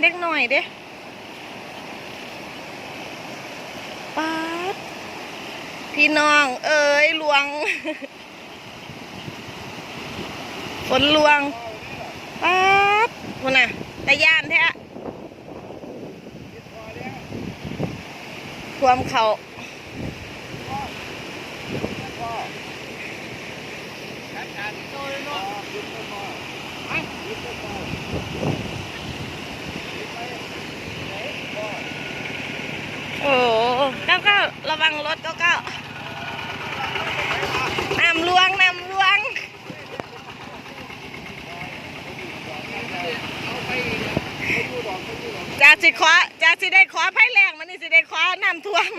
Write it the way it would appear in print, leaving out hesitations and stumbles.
เด็กหน่อยเด้ป๊าดพี่น้องเอ๋ยหลวงฝนหลวงป๊าดคุณน่ะตะย่านแท้ความเขาโอ้เก้าระวังรถเก้าน้ำลวงจากสิได้ขอไผ่แรงมันนี่สิได้ขอน้ำท่วม